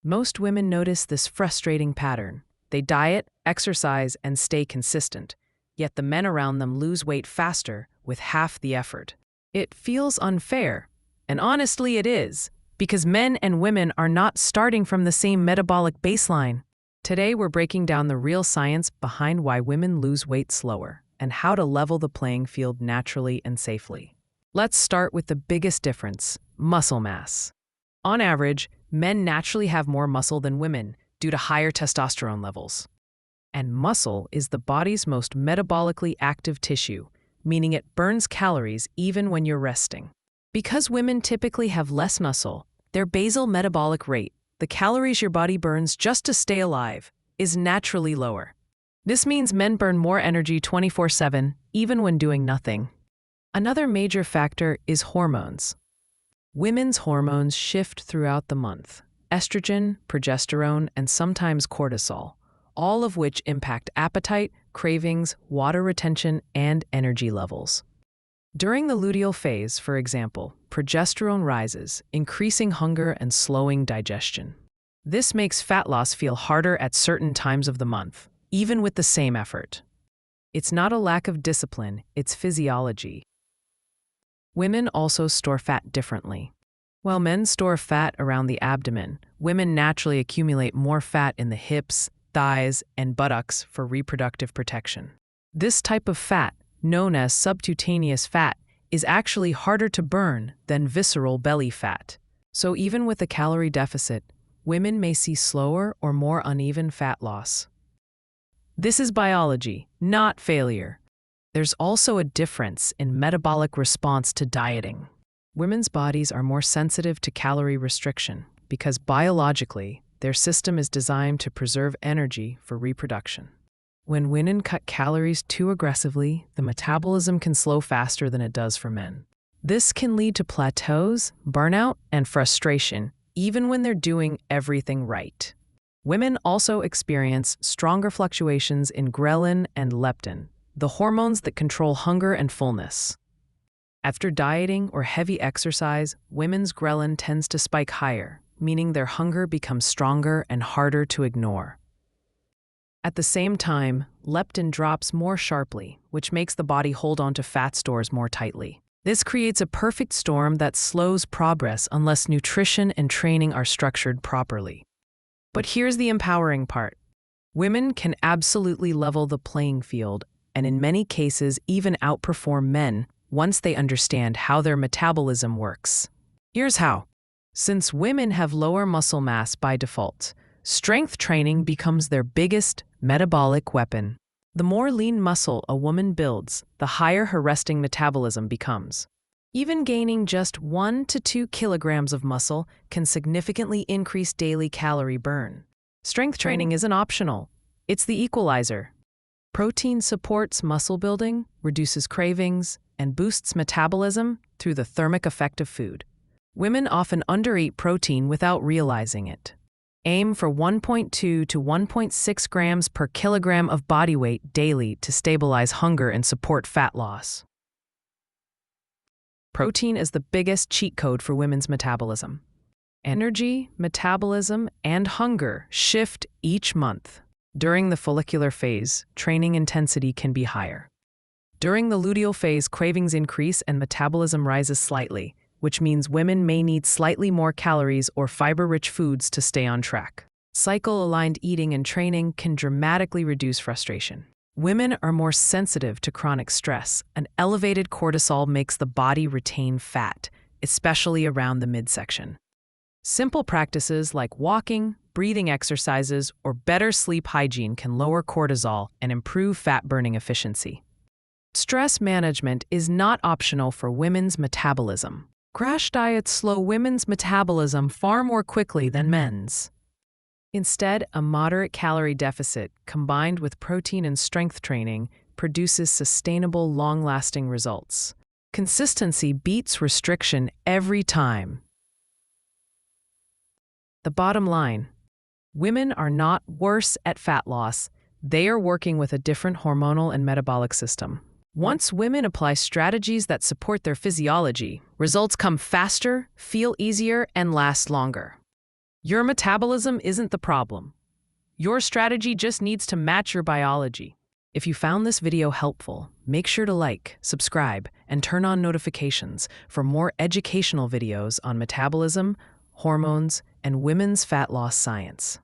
Most women notice this frustrating pattern. They diet, exercise, and stay consistent, yet the men around them lose weight faster with half the effort. It feels unfair, and honestly it is, because men and women are not starting from the same metabolic baseline. Today we're breaking down the real science behind why women lose weight slower and how to level the playing field naturally and safely. Let's start with the biggest difference: muscle mass. On average, men naturally have more muscle than women due to higher testosterone levels. And muscle is the body's most metabolically active tissue, meaning it burns calories even when you're resting. Because women typically have less muscle, their basal metabolic rate, the calories your body burns just to stay alive, is naturally lower. This means men burn more energy 24/7, even when doing nothing. Another major factor is hormones. Women's hormones shift throughout the month: estrogen, progesterone, and sometimes cortisol, all of which impact appetite, cravings, water retention, and energy levels. During the luteal phase, for example, progesterone rises, increasing hunger and slowing digestion. This makes fat loss feel harder at certain times of the month, even with the same effort. It's not a lack of discipline, it's physiology. Women also store fat differently. While men store fat around the abdomen, women naturally accumulate more fat in the hips, thighs, and buttocks for reproductive protection. This type of fat, known as subcutaneous fat, is actually harder to burn than visceral belly fat. So even with a calorie deficit, women may see slower or more uneven fat loss. This is biology, not failure. There's also a difference in metabolic response to dieting. Women's bodies are more sensitive to calorie restriction because biologically, their system is designed to preserve energy for reproduction. When women cut calories too aggressively, the metabolism can slow faster than it does for men. This can lead to plateaus, burnout, and frustration, even when they're doing everything right. Women also experience stronger fluctuations in ghrelin and leptin, the hormones that control hunger and fullness. After dieting or heavy exercise, women's ghrelin tends to spike higher, meaning their hunger becomes stronger and harder to ignore. At the same time, leptin drops more sharply, which makes the body hold on to fat stores more tightly. This creates a perfect storm that slows progress unless nutrition and training are structured properly. But here's the empowering part. Women can absolutely level the playing field, and in many cases even outperform men once they understand how their metabolism works. Here's how. Since women have lower muscle mass by default, strength training becomes their biggest metabolic weapon. The more lean muscle a woman builds, the higher her resting metabolism becomes. Even gaining just 1 to 2 kilograms of muscle can significantly increase daily calorie burn. Strength training isn't optional. It's the equalizer. Protein supports muscle building, reduces cravings, and boosts metabolism through the thermic effect of food. Women often undereat protein without realizing it. Aim for 1.2 to 1.6 grams per kilogram of body weight daily to stabilize hunger and support fat loss. Protein is the biggest cheat code for women's metabolism. Energy, metabolism, and hunger shift each month. During the follicular phase, training intensity can be higher. During the luteal phase, cravings increase and metabolism rises slightly, which means women may need slightly more calories or fiber-rich foods to stay on track. Cycle-aligned eating and training can dramatically reduce frustration. Women are more sensitive to chronic stress, and elevated cortisol makes the body retain fat, especially around the midsection. Simple practices like walking, breathing exercises, or better sleep hygiene can lower cortisol and improve fat-burning efficiency. Stress management is not optional for women's metabolism. Crash diets slow women's metabolism far more quickly than men's. Instead, a moderate calorie deficit combined with protein and strength training produces sustainable, long-lasting results. Consistency beats restriction every time. The bottom line: women are not worse at fat loss. They are working with a different hormonal and metabolic system. Once women apply strategies that support their physiology, results come faster, feel easier, and last longer. Your metabolism isn't the problem. Your strategy just needs to match your biology. If you found this video helpful, make sure to like, subscribe, and turn on notifications for more educational videos on metabolism, hormones, and women's fat loss science.